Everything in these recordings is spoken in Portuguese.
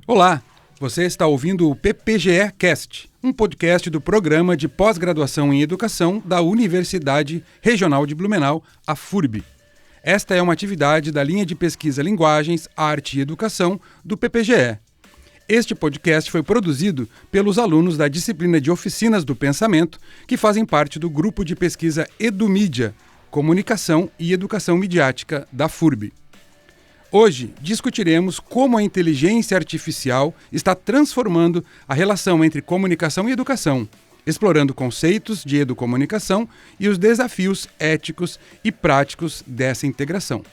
Olá, você está ouvindo o PPGE Cast, um podcast do Programa de Pós-Graduação em Educação da Universidade Regional de Blumenau, a FURB. Esta é uma atividade da linha de pesquisa Linguagens, Arte e Educação do PPGE. Este podcast foi produzido pelos alunos da disciplina de Oficinas do Pensamento, que fazem parte do grupo de pesquisa EduMídia, Comunicação e Educação Midiática da FURB. Hoje discutiremos como a inteligência artificial está transformando a relação entre comunicação e educação, explorando conceitos de educomunicação e os desafios éticos e práticos dessa integração.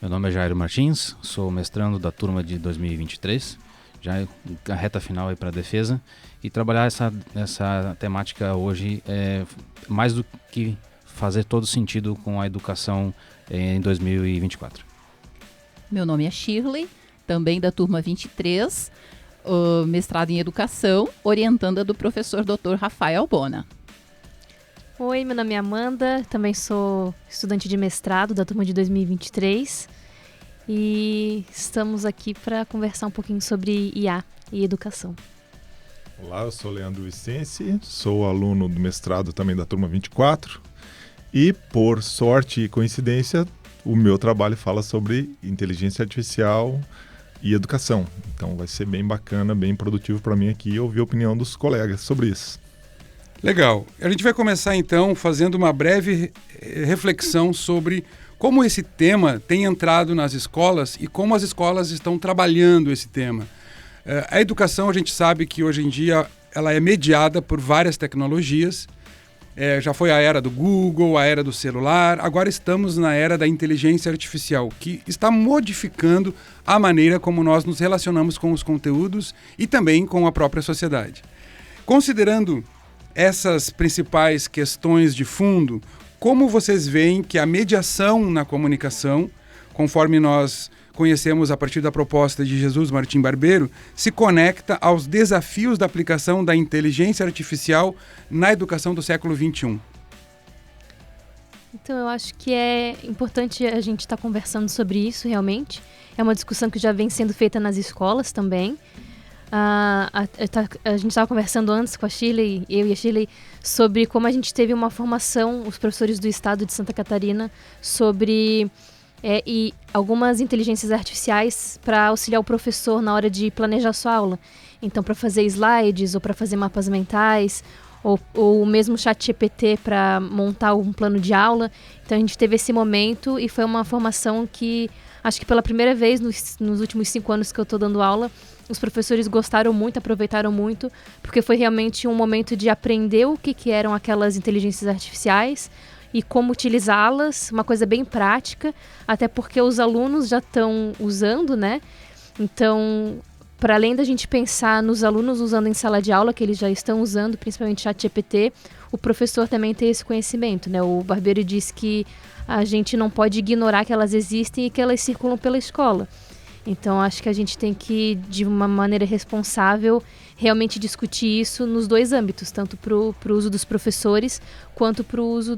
Meu nome é Jairo Martins, sou mestrando da turma de 2023, já a reta final aí para a defesa, e trabalhar essa temática hoje é mais do que fazer todo sentido com a educação em 2024. Meu nome é Shirley, também da turma 23, mestrado em Educação, orientanda do professor Dr. Rafael Bona. Oi, meu nome é Amanda, também sou estudante de mestrado da turma de 2023 e estamos aqui para conversar um pouquinho sobre IA e educação. Olá, eu sou Leandro Vicenci, sou aluno do mestrado também da turma 24 e, por sorte e coincidência, o meu trabalho fala sobre inteligência artificial e educação. Então vai ser bem bacana, bem produtivo para mim aqui ouvir a opinião dos colegas sobre isso. Legal. A gente vai começar então fazendo uma breve reflexão sobre como esse tema tem entrado nas escolas e como as escolas estão trabalhando esse tema. A educação, a gente sabe que hoje em dia ela é mediada por várias tecnologias. Já foi a era do Google, a era do celular, agora estamos na era da inteligência artificial, que está modificando a maneira como nós nos relacionamos com os conteúdos e também com a própria sociedade. Considerando essas principais questões de fundo, como vocês veem que a mediação na comunicação, conforme nós conhecemos a partir da proposta de Jesus Martim Barbeiro, se conecta aos desafios da aplicação da inteligência artificial na educação do século XXI? Então, eu acho que é importante a gente estar conversando sobre isso realmente. É uma discussão que já vem sendo feita nas escolas também. A gente estava conversando antes com a Shirley, eu e a Shirley, sobre como a gente teve uma formação, os professores do estado de Santa Catarina, sobre e algumas inteligências artificiais para auxiliar o professor na hora de planejar sua aula. Então, para fazer slides ou para fazer mapas mentais, ou mesmo ChatGPT para montar um plano de aula. Então, a gente teve esse momento e foi uma formação que, acho que pela primeira vez nos últimos 5 anos que eu estou dando aula, os professores gostaram muito, aproveitaram muito, porque foi realmente um momento de aprender o que eram aquelas inteligências artificiais e como utilizá-las, uma coisa bem prática, até porque os alunos já estão usando, né? Então, para além da gente pensar nos alunos usando em sala de aula, que eles já estão usando, principalmente ChatGPT, o professor também tem esse conhecimento, né? O Barbeiro diz que a gente não pode ignorar que elas existem e que elas circulam pela escola. Então, acho que a gente tem que, de uma maneira responsável, realmente discutir isso nos dois âmbitos, tanto para o uso dos professores, quanto para o uso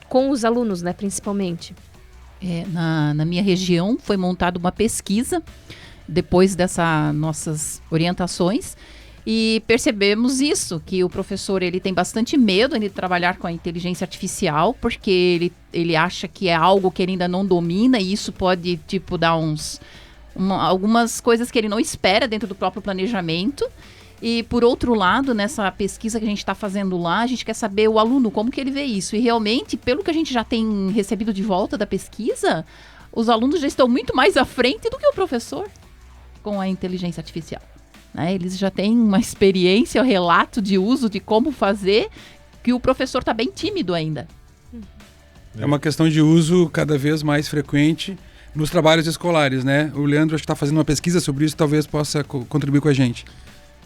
com os alunos, né, principalmente. Na minha região foi montada uma pesquisa, depois dessas nossas orientações, e percebemos isso, que o professor ele tem bastante medo de trabalhar com a inteligência artificial, porque ele acha que é algo que ele ainda não domina, e isso pode dar algumas coisas que ele não espera dentro do próprio planejamento. E, por outro lado, nessa pesquisa que a gente está fazendo lá, a gente quer saber o aluno, como que ele vê isso. E realmente, pelo que a gente já tem recebido de volta da pesquisa, os alunos já estão muito mais à frente do que o professor com a inteligência artificial. Eles já têm uma experiência, um relato de uso de como fazer, que o professor está bem tímido ainda. É uma questão de uso cada vez mais frequente nos trabalhos escolares, né? O Leandro acho que está fazendo uma pesquisa sobre isso, talvez possa contribuir com a gente.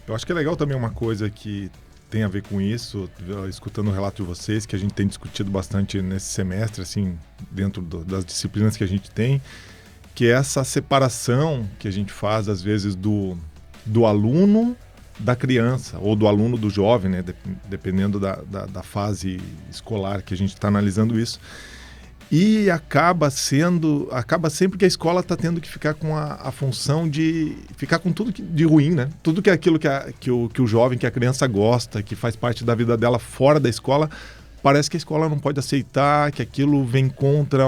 Eu acho que é legal também uma coisa que tem a ver com isso, escutando o relato de vocês, que a gente tem discutido bastante nesse semestre, assim, dentro das disciplinas que a gente tem, que é essa separação que a gente faz, às vezes, do aluno da criança, ou do aluno do jovem, né? Dependendo da fase escolar que a gente está analisando isso. E acaba sempre que a escola está tendo que ficar com a função de ficar com tudo de ruim, né? Tudo que é aquilo que o jovem, que a criança gosta, que faz parte da vida dela fora da escola, parece que a escola não pode aceitar, que aquilo vem contra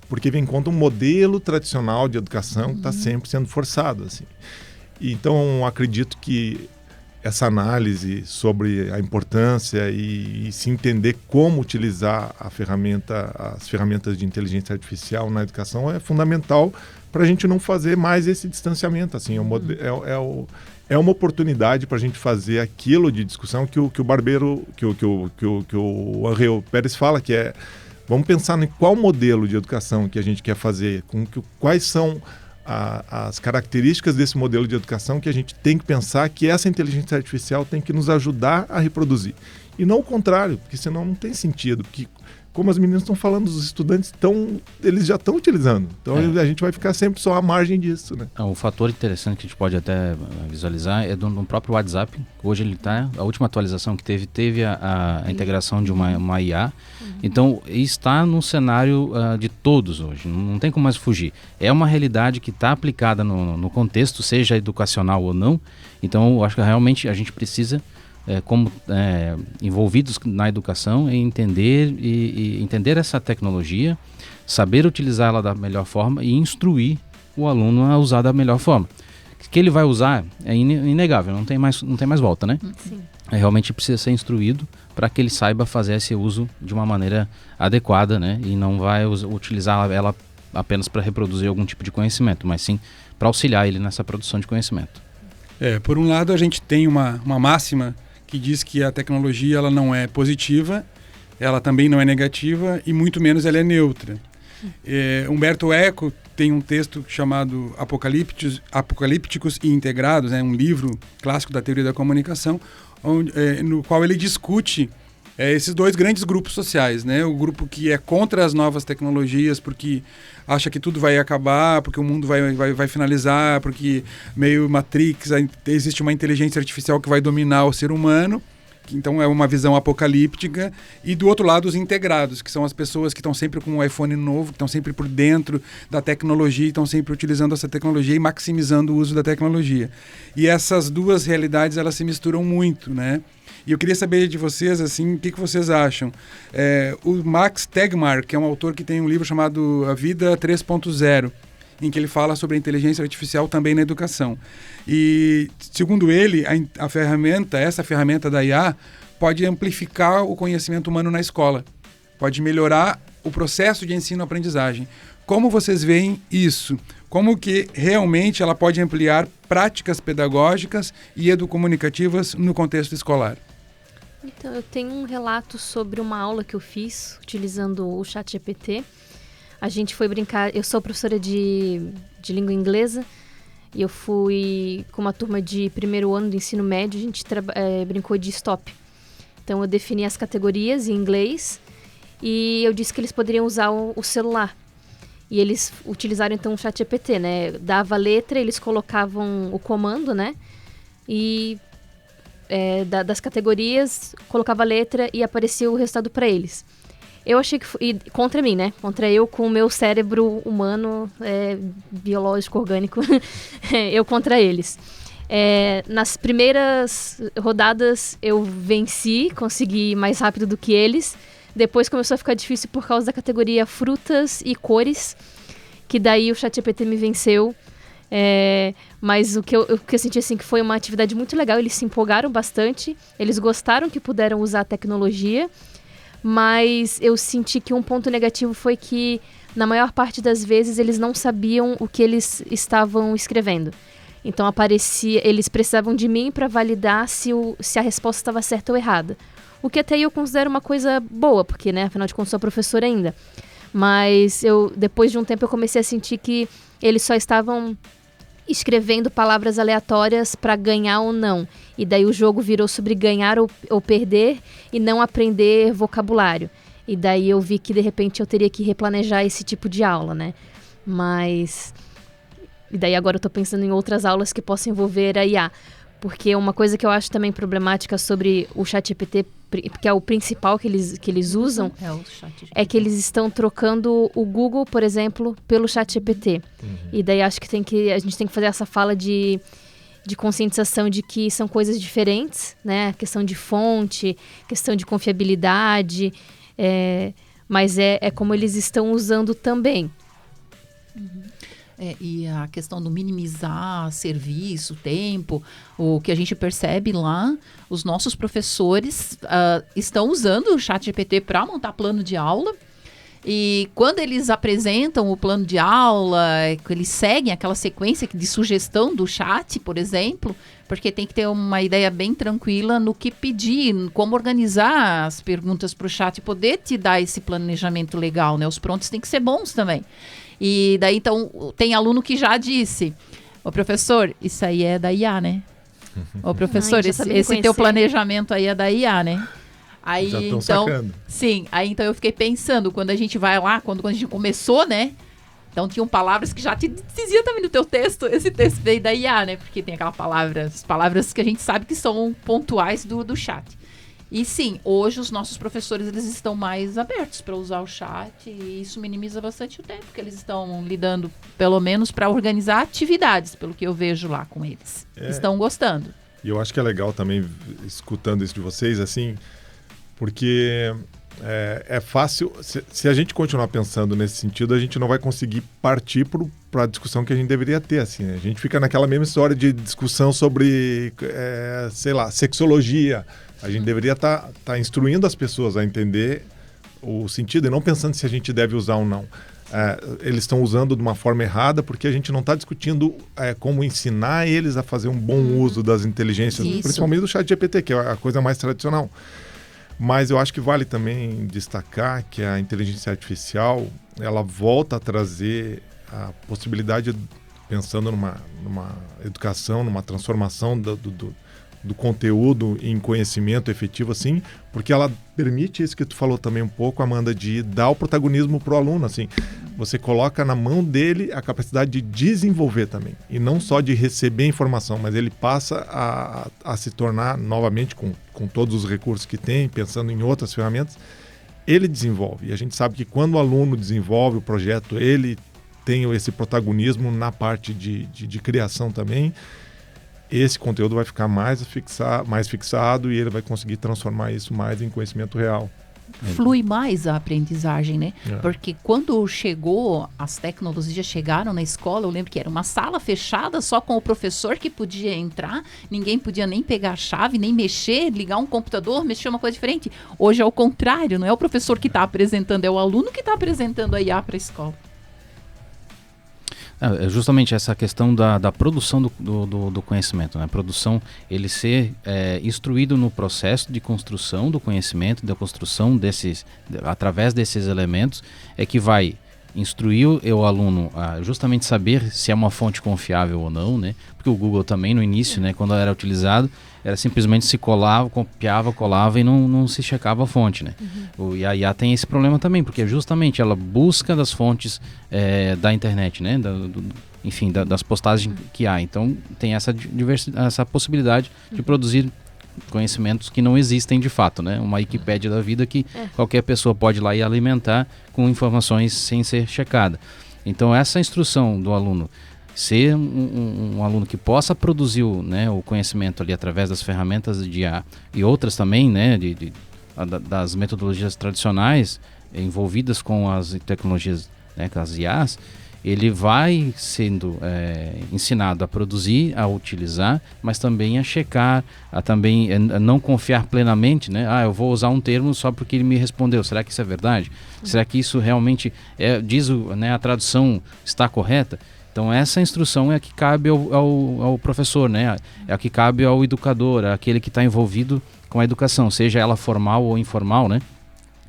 porque vem contra um modelo tradicional de educação que está sempre sendo forçado, assim. Então, acredito que essa análise sobre a importância e se entender como utilizar as ferramentas de inteligência artificial na educação é fundamental para a gente não fazer mais esse distanciamento. Assim, é uma oportunidade para a gente fazer aquilo de discussão que o Barbeiro, que o Angel Pérez fala, que é vamos pensar em qual modelo de educação que a gente quer fazer, quais são as características desse modelo de educação que a gente tem que pensar que essa inteligência artificial tem que nos ajudar a reproduzir. E não o contrário, porque senão não tem sentido. Porque, como as meninas estão falando, os estudantes eles já estão utilizando. Então a gente vai ficar sempre só à margem disso, né? Um fator interessante que a gente pode até visualizar é do próprio WhatsApp. Hoje a última atualização que teve a integração de uma IA. Então, está no cenário de todos hoje, não tem como mais fugir. É uma realidade que está aplicada no contexto, seja educacional ou não. Então, eu acho que realmente a gente precisa, como envolvidos na educação, entender entender essa tecnologia, saber utilizá-la da melhor forma e instruir o aluno a usar da melhor forma. Que ele vai usar é inegável, não tem mais volta, né? Sim. Realmente precisa ser instruído para que ele saiba fazer esse uso de uma maneira adequada, né? E não vai utilizar ela apenas para reproduzir algum tipo de conhecimento, mas sim para auxiliar ele nessa produção de conhecimento. Por um lado, a gente tem uma máxima que diz que a tecnologia ela não é positiva, ela também não é negativa e muito menos ela é neutra. Humberto Eco tem um texto chamado Apocalípticos e Integrados, um livro clássico da teoria da comunicação, no qual ele discute esses dois grandes grupos sociais, né? O grupo que é contra as novas tecnologias porque acha que tudo vai acabar, porque o mundo vai finalizar, porque meio Matrix, existe uma inteligência artificial que vai dominar o ser humano. Então é uma visão apocalíptica. E do outro lado, os integrados, que são as pessoas que estão sempre com um iPhone novo, que estão sempre por dentro da tecnologia, estão sempre utilizando essa tecnologia e maximizando o uso da tecnologia. E essas duas realidades, elas se misturam muito, né? E eu queria saber de vocês, assim, o que vocês acham. O Max Tegmark, que é um autor que tem um livro chamado A Vida 3.0, em que ele fala sobre a inteligência artificial também na educação. E, segundo ele, essa ferramenta da IA pode amplificar o conhecimento humano na escola, pode melhorar o processo de ensino-aprendizagem. Como vocês veem isso? Como que realmente ela pode ampliar práticas pedagógicas e educomunicativas no contexto escolar? Então, eu tenho um relato sobre uma aula que eu fiz utilizando o ChatGPT. A gente foi brincar, eu sou professora de língua inglesa e eu fui com uma turma de primeiro ano do ensino médio, a gente brincou de stop. Então eu defini as categorias em inglês e eu disse que eles poderiam usar o celular. E eles utilizaram então o ChatGPT, né? Dava a letra, eles colocavam o comando, né? E das categorias, colocava a letra e aparecia o resultado para eles. Eu achei que foi contra mim, né? Contra eu com o meu cérebro humano, biológico, orgânico, eu contra eles. Nas primeiras rodadas eu venci, consegui ir mais rápido do que eles. Depois começou a ficar difícil por causa da categoria frutas e cores, que daí o ChatGPT me venceu. Mas o que eu senti assim que foi uma atividade muito legal, eles se empolgaram bastante, eles gostaram que puderam usar a tecnologia. Mas eu senti que um ponto negativo foi que, na maior parte das vezes, eles não sabiam o que eles estavam escrevendo. Então, eles precisavam de mim para validar se a resposta estava certa ou errada. O que até eu considero uma coisa boa, porque, né, afinal de contas, sou professora ainda. Mas depois de um tempo, eu comecei a sentir que eles só estavam escrevendo palavras aleatórias para ganhar ou não. E daí o jogo virou sobre ganhar ou perder e não aprender vocabulário. E daí eu vi que, de repente, eu teria que replanejar esse tipo de aula, né? E daí agora eu tô pensando em outras aulas que possam envolver a IA. Porque uma coisa que eu acho também problemática sobre o ChatGPT, que é o principal que eles usam, é que eles estão trocando o Google, por exemplo, pelo ChatGPT. E daí acho que a gente tem que fazer essa fala de conscientização de que são coisas diferentes, né? Questão de fonte, questão de confiabilidade, mas é como eles estão usando também. E a questão do minimizar serviço, tempo, o que a gente percebe lá, os nossos professores estão usando o ChatGPT para montar plano de aula. E quando eles apresentam o plano de aula, eles seguem aquela sequência de sugestão do chat, por exemplo, porque tem que ter uma ideia bem tranquila no que pedir, como organizar as perguntas para o chat e poder te dar esse planejamento legal, né? Os prontos têm que ser bons também. E daí, então, tem aluno que já disse, ô professor, isso aí é da IA, né? Ô professor, esse teu planejamento aí é da IA, né? Aí, já estão então, sacando. Sim, aí então eu fiquei pensando, quando a gente vai lá, quando a gente começou, né? Então tinham palavras que já te diziam também no teu texto, esse texto veio da IA, né? Porque tem aquelas palavras que a gente sabe que são pontuais do chat. E sim, hoje os nossos professores eles estão mais abertos para usar o chat e isso minimiza bastante o tempo que eles estão lidando, pelo menos para organizar atividades, pelo que eu vejo lá com eles. Estão gostando. E eu acho que é legal também, escutando isso de vocês, assim, porque é fácil, se a gente continuar pensando nesse sentido, a gente não vai conseguir partir para a discussão que a gente deveria ter, assim, né? A gente fica naquela mesma história de discussão sobre, sei lá, sexologia. A gente deveria estar instruindo as pessoas a entender o sentido e não pensando se a gente deve usar ou não. Eles estão usando de uma forma errada porque a gente não está discutindo como ensinar eles a fazer um bom uso das inteligências, principalmente do ChatGPT, que é a coisa mais tradicional. Mas eu acho que vale também destacar que a inteligência artificial, ela volta a trazer a possibilidade, pensando numa educação, numa transformação do conteúdo em conhecimento efetivo, assim, porque ela permite isso que tu falou também um pouco, Amanda, de dar o protagonismo para o aluno, assim. Você coloca na mão dele a capacidade de desenvolver também, e não só de receber informação, mas ele passa a se tornar, novamente, com todos os recursos que tem, pensando em outras ferramentas, ele desenvolve. E a gente sabe que quando o aluno desenvolve o projeto, ele tem esse protagonismo na parte de criação também. Esse conteúdo vai ficar mais fixado e ele vai conseguir transformar isso mais em conhecimento real. Flui mais a aprendizagem, né? Porque quando as tecnologias chegaram na escola, eu lembro que era uma sala fechada só com o professor que podia entrar, ninguém podia nem pegar a chave, nem mexer, ligar um computador, mexer uma coisa diferente. Hoje é o contrário, não é o professor que está apresentando, é o aluno que está apresentando a IA para a escola. Justamente essa questão da produção do conhecimento, né? A produção, ele ser instruído no processo de construção do conhecimento, da construção através desses elementos, é que vai instruir o aluno a justamente saber se é uma fonte confiável ou não, né? Porque o Google também no início, né, quando era utilizado, era simplesmente se colava, copiava, colava e não se checava a fonte, né? E a IA tem esse problema também, porque justamente ela busca das fontes da internet, né? Enfim, das postagens que há. Então tem essa possibilidade de produzir conhecimentos que não existem de fato, né? Uma Wikipédia da vida que qualquer pessoa pode ir lá e alimentar com informações sem ser checada. Então essa instrução do aluno ser um aluno que possa produzir o conhecimento ali através das ferramentas de IA e outras também, né, das metodologias tradicionais envolvidas com as tecnologias, né, com as IAs, ele vai sendo ensinado a produzir, a utilizar, mas também a checar, a não confiar plenamente, né? Eu vou usar um termo só porque ele me respondeu. Será que isso é verdade? Será que isso realmente a tradução está correta? Então essa instrução é a que cabe ao professor, né? É a que cabe ao educador, aquele que está envolvido com a educação, seja ela formal ou informal, né?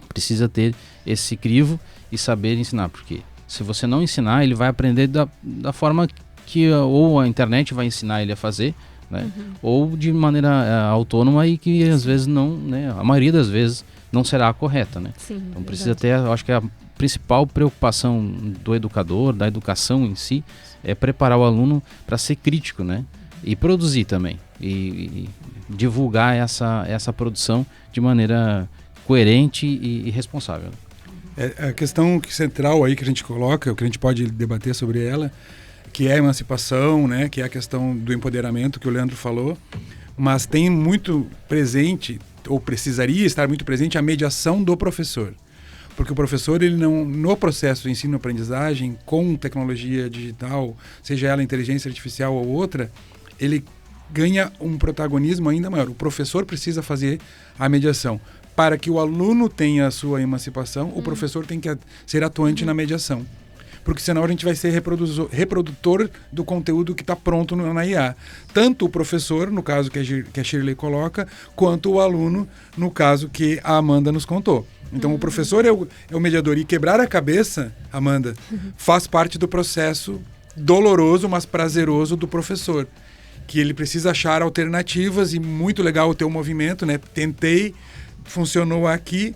Precisa ter esse crivo e saber ensinar, porque se você não ensinar, ele vai aprender da forma que ou a internet vai ensinar ele a fazer, né? Ou de maneira autônoma e que às vezes não, né? A maioria das vezes não será a correta, né? Sim, então precisa ter, eu acho que a principal preocupação do educador, da educação em si, é preparar o aluno para ser crítico, né? e produzir também, e divulgar essa produção de maneira coerente e responsável. A questão central aí que a gente coloca, o que a gente pode debater sobre ela, que é a emancipação, né, que é a questão do empoderamento que o Leandro falou, mas tem muito presente, ou precisaria estar muito presente, a mediação do professor. Porque o professor, ele não, no processo de ensino-aprendizagem, com tecnologia digital, seja ela inteligência artificial ou outra, ele ganha um protagonismo ainda maior. O professor precisa fazer a mediação. Para que o aluno tenha a sua emancipação, o professor tem que ser atuante na mediação. Porque senão a gente vai ser reprodutor do conteúdo que está pronto na IA. Tanto o professor, no caso que a Shirley coloca, quanto o aluno, no caso que a Amanda nos contou. Então o professor é o mediador. E quebrar a cabeça, Amanda, faz parte do processo doloroso, mas prazeroso do professor. Que ele precisa achar alternativas, e muito legal o teu movimento, né? Tentei, funcionou aqui,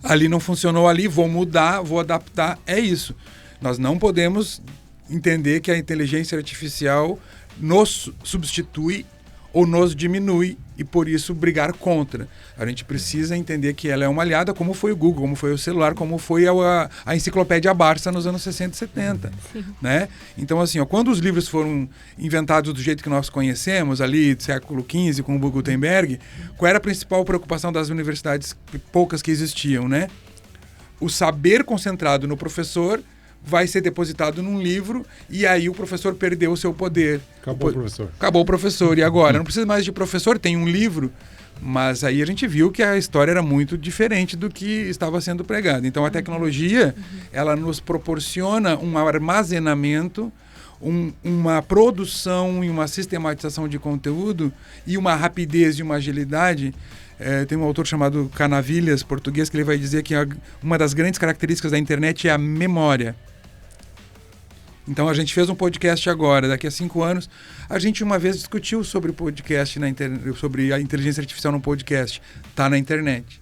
ali não funcionou ali, vou mudar, vou adaptar, é isso. Nós não podemos entender que a inteligência artificial nos substitui ou nos diminui e por isso brigar contra. A gente precisa entender que ela é uma aliada, como foi o Google, como foi o celular, como foi a enciclopédia Barça nos anos 60 e 70. Né? Então, assim, quando os livros foram inventados do jeito que nós conhecemos, ali do século XV, com o Gutenberg, qual era a principal preocupação das universidades poucas que existiam? Né? O saber concentrado no professor vai ser depositado num livro e aí o professor perdeu o seu poder. Acabou o professor. Acabou o professor. E agora? Não precisa mais de professor, tem um livro. Mas aí a gente viu que a história era muito diferente do que estava sendo pregado. Então a tecnologia, ela nos proporciona um armazenamento, uma produção e uma sistematização de conteúdo e uma rapidez e uma agilidade. Tem um autor chamado Canavilhas, português, que ele vai dizer que uma das grandes características da internet é a memória. Então a gente fez um podcast agora, daqui a 5 anos, a gente uma vez discutiu sobre o podcast sobre a inteligência artificial no podcast. Está na internet.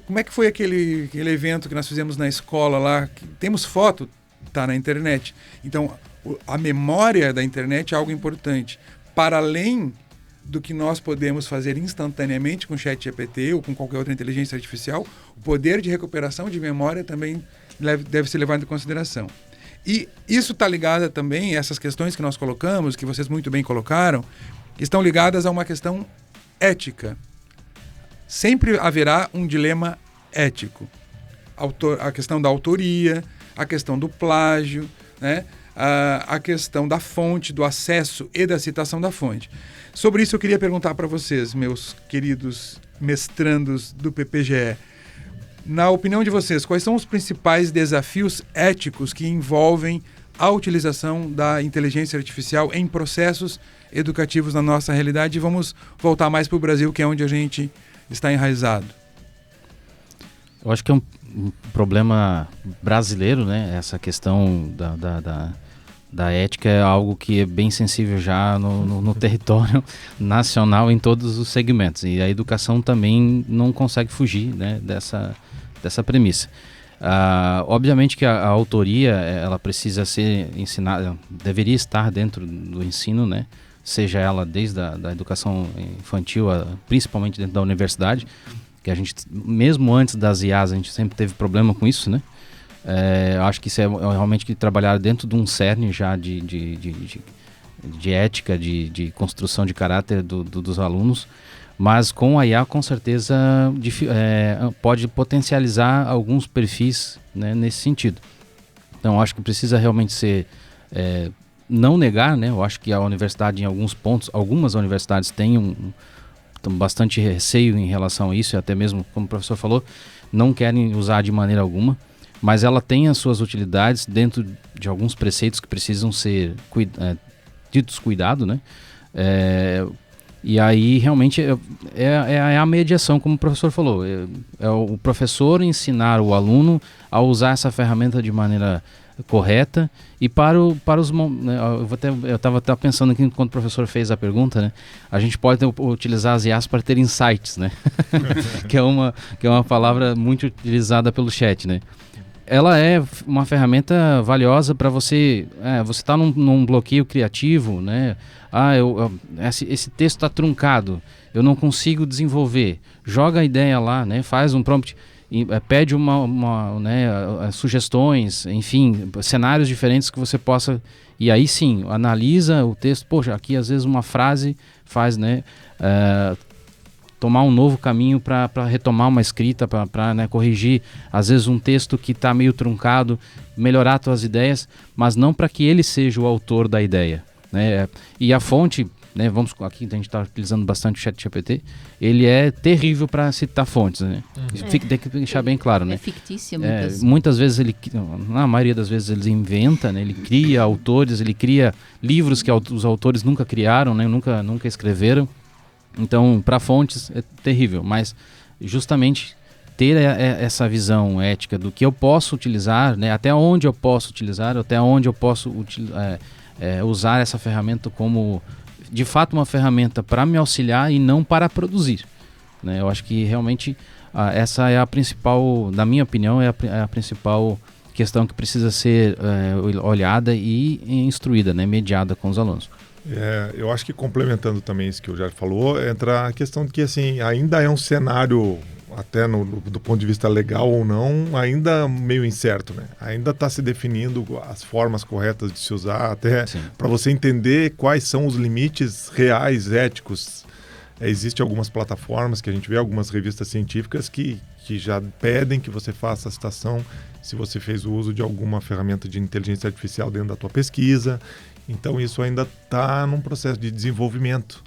Como é que foi aquele evento que nós fizemos na escola lá? Temos foto? Está na internet. Então a memória da internet é algo importante. Para além do que nós podemos fazer instantaneamente com o ChatGPT ou com qualquer outra inteligência artificial, o poder de recuperação de memória também deve ser levado em consideração. E isso está ligado também, essas questões que nós colocamos, que vocês muito bem colocaram, estão ligadas a uma questão ética. Sempre haverá um dilema ético. A questão da autoria, a questão do plágio, né? A questão da fonte, do acesso e da citação da fonte. Sobre isso eu queria perguntar para vocês, meus queridos mestrandos do PPGE. Na opinião de vocês, quais são os principais desafios éticos que envolvem a utilização da inteligência artificial em processos educativos na nossa realidade? E vamos voltar mais para o Brasil, que é onde a gente está enraizado. Eu acho que é um problema brasileiro, né? Essa questão da ética é algo que é bem sensível já no território nacional em todos os segmentos. E a educação também não consegue fugir, né, dessa premissa. Obviamente que a autoria, ela precisa ser ensinada, deveria estar dentro do ensino, né? Seja ela desde da educação infantil, principalmente dentro da universidade, que a gente, mesmo antes das IAs, a gente sempre teve problema com isso, né? Eu acho que isso é realmente que trabalhar dentro de um cerne já de ética, de construção de caráter dos alunos, mas com a IA com certeza pode potencializar alguns perfis, né, nesse sentido. Então acho que precisa realmente ser, não negar, né? Eu acho que a universidade em alguns pontos, algumas universidades têm bastante receio em relação a isso, e até mesmo, como o professor falou, não querem usar de maneira alguma. Mas ela tem as suas utilidades dentro de alguns preceitos que precisam ser tidos cuidado, né? E aí realmente é a mediação, como o professor falou. É o professor ensinar o aluno a usar essa ferramenta de maneira correta e para os... Né, eu estava pensando aqui enquanto o professor fez a pergunta, né? A gente pode utilizar as IAs para ter insights, né? que é uma palavra muito utilizada pelo chat, né? ela é uma ferramenta valiosa para você. Você está num bloqueio criativo, né? Esse texto está truncado, eu não consigo desenvolver. Joga a ideia lá, né? Faz um prompt, pede sugestões, enfim, cenários diferentes que você possa. E aí sim, analisa o texto. Poxa, aqui às vezes uma frase faz, né? Tomar um novo caminho para retomar uma escrita, para né, corrigir, às vezes, um texto que está meio truncado, melhorar suas ideias, mas não para que ele seja o autor da ideia. Né? E a fonte, né, aqui a gente está utilizando bastante o ChatGPT, ele é terrível para citar fontes. Né? Tem que deixar bem claro. Né? É fictício. Muitas vezes, na maioria das vezes, ele inventa, né? Ele cria autores, ele cria livros que os autores nunca criaram, né? nunca escreveram. Então, para fontes é terrível, mas justamente ter essa visão ética do que eu posso utilizar, né, até onde eu posso utilizar, até onde eu posso usar essa ferramenta como, de fato, uma ferramenta para me auxiliar e não para produzir. Né? Eu acho que realmente essa é a principal, na minha opinião, é a principal questão que precisa ser olhada e instruída, né, mediada com os alunos. Eu acho que complementando também isso que o Jair falou, entra a questão de que assim, ainda é um cenário, até do ponto de vista legal ou não, ainda meio incerto, né? Ainda está se definindo as formas corretas de se usar, até para você entender quais são os limites reais, éticos. Existem algumas plataformas que a gente vê, algumas revistas científicas que já pedem que você faça a citação se você fez o uso de alguma ferramenta de inteligência artificial dentro da tua pesquisa. Então isso ainda está num processo de desenvolvimento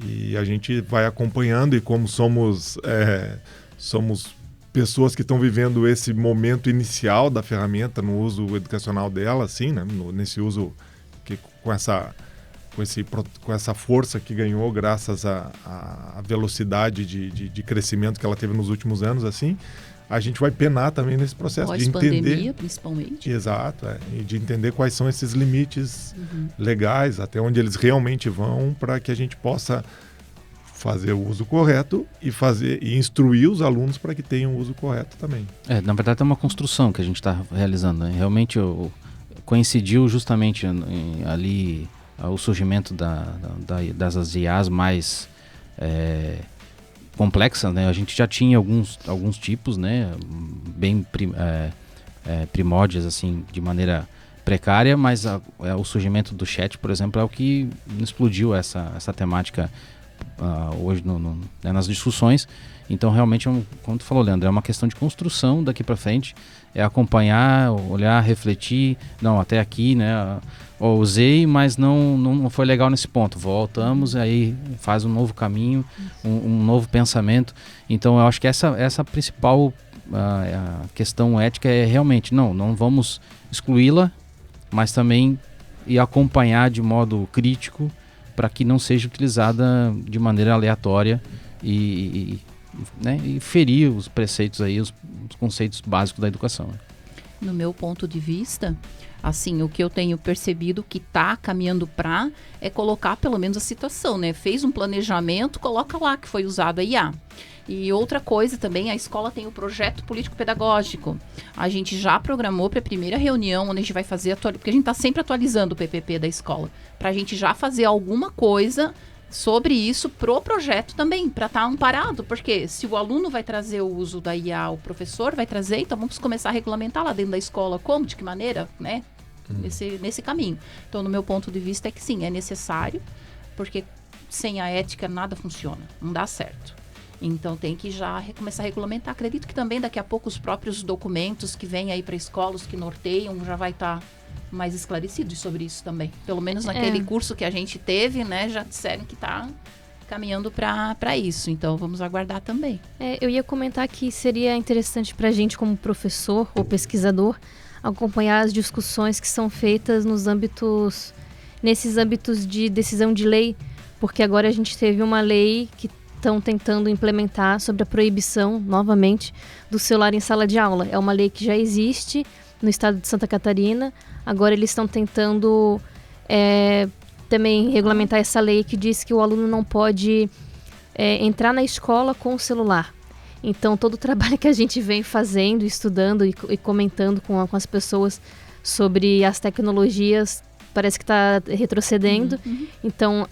e a gente vai acompanhando, e como somos pessoas que estão vivendo esse momento inicial da ferramenta no uso educacional dela, assim, né? Nesse uso com essa força que ganhou graças à velocidade de crescimento que ela teve nos últimos anos, assim, a gente vai penar também nesse processo de entender... Pós-pandemia, principalmente. Exato, e de entender quais são esses limites legais, até onde eles realmente vão, para que a gente possa fazer o uso correto e instruir os alunos para que tenham o uso correto também. Na verdade é uma construção que a gente está realizando. Né? Realmente coincidiu justamente ali o surgimento das IAs mais... complexa, né? A gente já tinha alguns tipos, né? Bem primórdios, assim, de maneira precária, mas o surgimento do chat, por exemplo, é o que explodiu essa temática hoje nas discussões. Então, realmente, como tu falou, Leandro, é uma questão de construção daqui para frente, é acompanhar, olhar, refletir, não, até aqui, né? Usei, mas não foi legal nesse ponto. Voltamos, aí faz um novo caminho, um novo pensamento. Então, eu acho que essa principal a questão ética é realmente, não vamos excluí-la, mas também ir acompanhar de modo crítico para que não seja utilizada de maneira aleatória e ferir os preceitos aí, os conceitos básicos da educação. No meu ponto de vista, assim, o que eu tenho percebido que está caminhando para é colocar pelo menos a citação, né? Fez um planejamento, coloca lá que foi usado a IA. E outra coisa também, a escola tem o projeto político-pedagógico. A gente já programou para a primeira reunião, onde a gente vai fazer, porque a gente está sempre atualizando o PPP da escola, para a gente já fazer alguma coisa sobre isso pro projeto também, para estar amparado, porque se o aluno vai trazer o uso da IA, o professor vai trazer, então vamos começar a regulamentar lá dentro da escola, como, de que maneira, né? Nesse caminho. Então, no meu ponto de vista é que sim, é necessário, porque sem a ética nada funciona, não dá certo. Então tem que já começar a regulamentar. Acredito que também daqui a pouco os próprios documentos que vêm aí para escolas que norteiam já vai estar mais esclarecidos sobre isso também. Pelo menos naquele curso que a gente teve, né, já disseram que está caminhando para isso. Então vamos aguardar também. Eu ia comentar que seria interessante para a gente como professor ou pesquisador acompanhar as discussões que são feitas nesses âmbitos de decisão de lei, porque agora a gente teve uma lei que estão tentando implementar sobre a proibição, novamente, do celular em sala de aula. É uma lei que já existe no estado de Santa Catarina. Agora eles estão tentando também regulamentar essa lei que diz que o aluno não pode entrar na escola com o celular. Então, todo o trabalho que a gente vem fazendo, estudando e comentando com as pessoas sobre as tecnologias, parece que está retrocedendo. Então,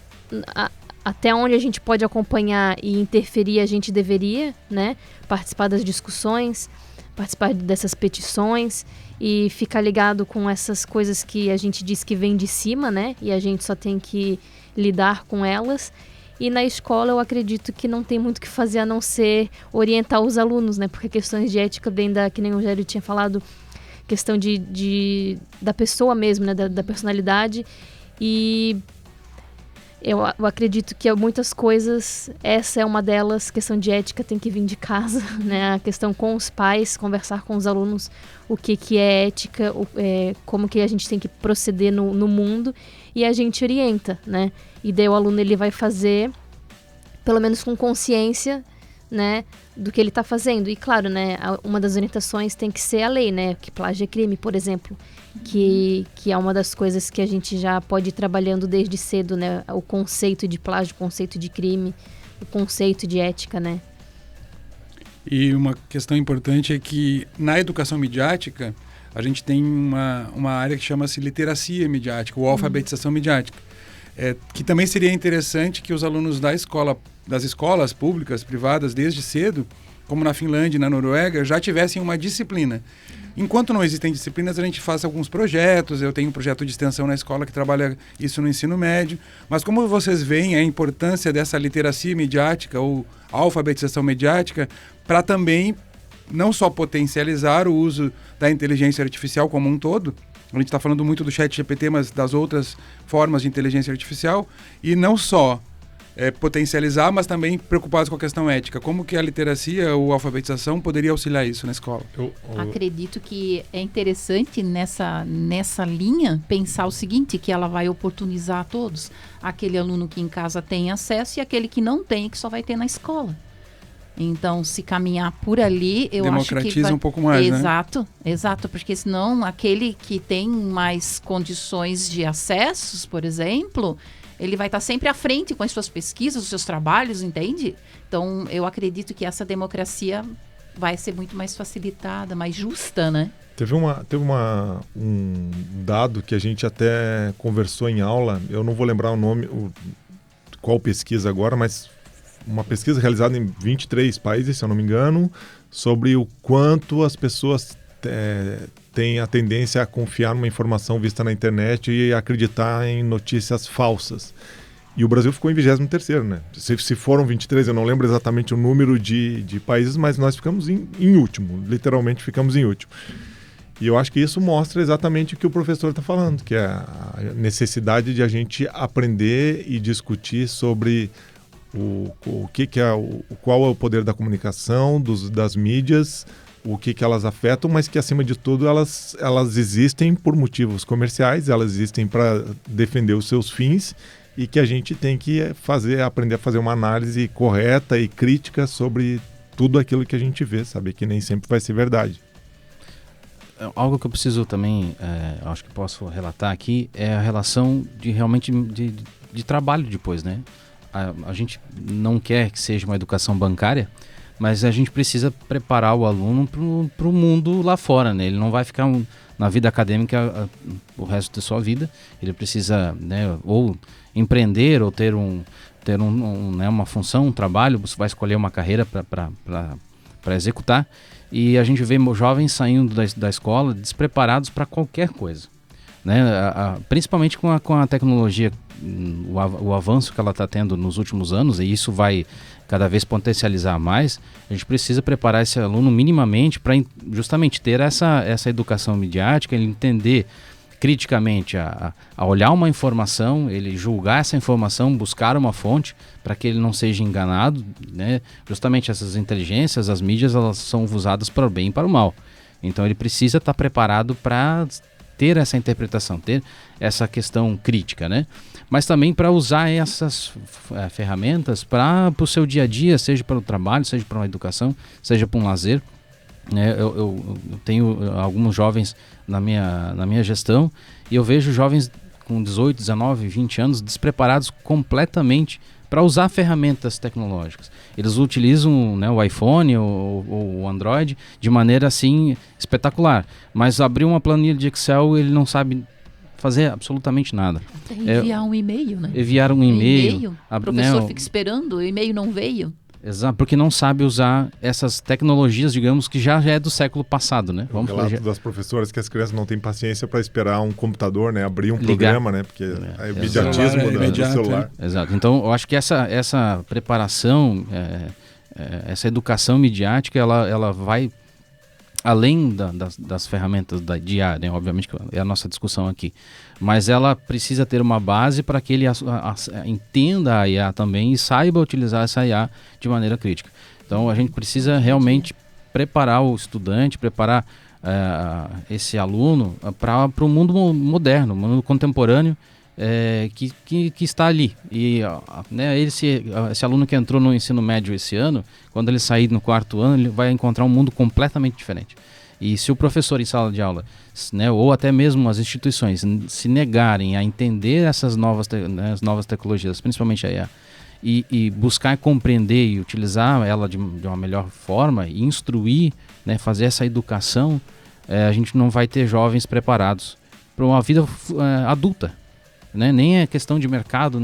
até onde a gente pode acompanhar e interferir, a gente deveria, né? Participar das discussões, participar dessas petições e ficar ligado com essas coisas que a gente diz que vem de cima, né? E a gente só tem que lidar com elas. E na escola eu acredito que não tem muito o que fazer a não ser orientar os alunos, né? Porque questões de ética, que nem o Rogério tinha falado, questão da pessoa mesmo, né? Da personalidade. E eu acredito que muitas coisas, essa é uma delas, questão de ética tem que vir de casa, né? A questão com os pais, conversar com os alunos o que é ética, como que a gente tem que proceder no mundo, e a gente orienta, né? E daí o aluno ele vai fazer, pelo menos com consciência, né, do que ele está fazendo. E claro, né, uma das orientações tem que ser a lei, né, que plágio é crime, por exemplo, que é uma das coisas que a gente já pode ir trabalhando desde cedo, né, o conceito de plágio, o conceito de crime, o conceito de ética, né. E uma questão importante é que na educação midiática a gente tem uma área que chama-se literacia midiática, ou alfabetização midiática, que também seria interessante que os alunos das escolas públicas, privadas, desde cedo, como na Finlândia e na Noruega, já tivessem uma disciplina. Enquanto não existem disciplinas, a gente faz alguns projetos. Eu tenho um projeto de extensão na escola que trabalha isso no ensino médio. Mas como vocês veem a importância dessa literacia midiática ou alfabetização midiática para também não só potencializar o uso da inteligência artificial como um todo, a gente está falando muito do ChatGPT, mas das outras formas de inteligência artificial, e não só potencializar, mas também preocupados com a questão ética. Como que a literacia ou a alfabetização poderia auxiliar isso na escola? Acredito que é interessante nessa linha pensar o seguinte, que ela vai oportunizar a todos. Aquele aluno que em casa tem acesso e aquele que não tem, que só vai ter na escola. Então, se caminhar por ali, eu acho que democratiza um pouco mais, Exato, exato, porque senão aquele que tem mais condições de acessos, por exemplo, ele vai estar sempre à frente com as suas pesquisas, os seus trabalhos, entende? Então, eu acredito que essa democracia vai ser muito mais facilitada, mais justa, né? Teve um dado que a gente até conversou em aula, eu não vou lembrar o nome, qual pesquisa agora, mas uma pesquisa realizada em 23 países, se eu não me engano, sobre o quanto as pessoas têm a tendência a confiar numa informação vista na internet e acreditar em notícias falsas. E o Brasil ficou em 23º, né? Se foram 23, eu não lembro exatamente o número de países, mas nós ficamos em último, literalmente ficamos em último. E eu acho que isso mostra exatamente o que o professor está falando, que é a necessidade de a gente aprender e discutir sobre qual é o poder da comunicação, das mídias, o que elas afetam, mas que acima de tudo elas existem por motivos comerciais, elas existem para defender os seus fins e que a gente tem que aprender a fazer uma análise correta e crítica sobre tudo aquilo que a gente vê, saber que nem sempre vai ser verdade. Algo que eu preciso também, acho que posso relatar aqui, é a relação realmente de trabalho depois, né? A gente não quer que seja uma educação bancária, mas a gente precisa preparar o aluno para o mundo lá fora, né? Ele não vai ficar na vida acadêmica o resto da sua vida. Ele precisa, né, ou empreender ou ter uma função, um trabalho. Você vai escolher uma carreira para executar. E a gente vê jovens saindo da escola despreparados para qualquer coisa, né? Principalmente com a tecnologia, o avanço que ela está tendo nos últimos anos, e isso vai cada vez potencializar mais. A gente precisa preparar esse aluno minimamente para justamente ter essa educação midiática, ele entender criticamente a olhar uma informação, ele julgar essa informação, buscar uma fonte para que ele não seja enganado, né? Justamente essas inteligências, as mídias, elas são usadas para o bem e para o mal. Então ele precisa estar preparado para ter essa interpretação, ter essa questão crítica, né? Mas também para usar essas ferramentas para o seu dia a dia, seja para o trabalho, seja para uma educação, seja para um lazer. Eu tenho alguns jovens na minha gestão e eu vejo jovens com 18, 19, 20 anos despreparados completamente para usar ferramentas tecnológicas. Eles utilizam, né, o iPhone ou o Android de maneira assim espetacular, mas abrir uma planilha de Excel ele não sabe fazer absolutamente nada. Até enviar um e-mail, né? Enviar um e-mail. O professor fica esperando, o e-mail não veio. Exato, porque não sabe usar essas tecnologias, digamos, que já é do século passado, né? Vamos falar das professoras que as crianças não têm paciência para esperar um computador, né? Abrir um Ligar. programa, né? Porque é imediatismo do celular. Exato. Então, eu acho que essa preparação, essa educação midiática, ela vai além das ferramentas de IA, né? Obviamente que é a nossa discussão aqui, mas ela precisa ter uma base para que ele entenda a IA também e saiba utilizar essa IA de maneira crítica. Então a gente precisa realmente preparar o estudante, preparar esse aluno para o mundo moderno, o mundo contemporâneo que está ali. E né, esse aluno que entrou no ensino médio esse ano, quando ele sair no 4º ano, ele vai encontrar um mundo completamente diferente. E se o professor em sala de aula, né, ou até mesmo as instituições, se negarem a entender essas novas tecnologias, principalmente a IA, e buscar compreender e utilizar ela de uma melhor forma, e instruir, né, fazer essa educação, a gente não vai ter jovens preparados para uma vida adulta. Né? Nem é questão de mercado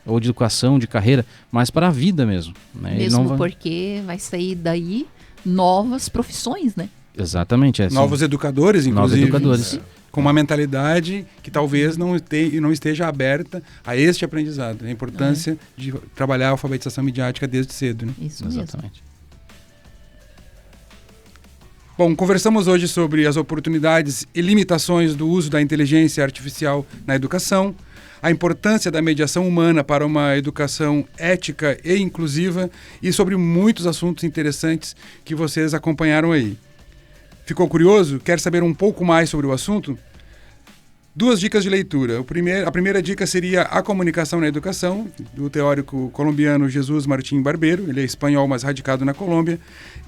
ou de educação, de carreira, mas para a vida mesmo. Né? Mesmo porque vai sair daí novas profissões, né? Exatamente. Novos educadores, inclusive. Novos educadores. Com uma mentalidade que talvez não esteja aberta a este aprendizado. A importância de trabalhar a alfabetização midiática desde cedo. Né? Isso Exatamente. mesmo. Bom, conversamos hoje sobre as oportunidades e limitações do uso da inteligência artificial na educação, a importância da mediação humana para uma educação ética e inclusiva e sobre muitos assuntos interessantes que vocês acompanharam aí. Ficou curioso? Quer saber um pouco mais sobre o assunto? 2 dicas de leitura. A primeira dica seria A Comunicação na Educação, do teórico colombiano Jesus Martín Barbeiro, ele é espanhol, mas radicado na Colômbia,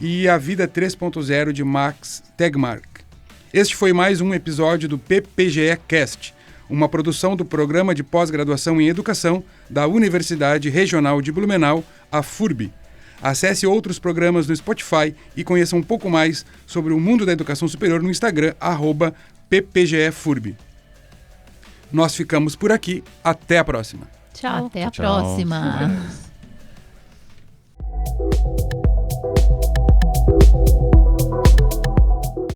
e A Vida 3.0, de Max Tegmark. Este foi mais um episódio do PPGE Cast, uma produção do Programa de Pós-Graduação em Educação da Universidade Regional de Blumenau, a FURB. Acesse outros programas no Spotify e conheça um pouco mais sobre o mundo da educação superior no Instagram, @ppgefurb. Nós ficamos por aqui. Até a próxima. Tchau. Até a Tchau. próxima. Tchau.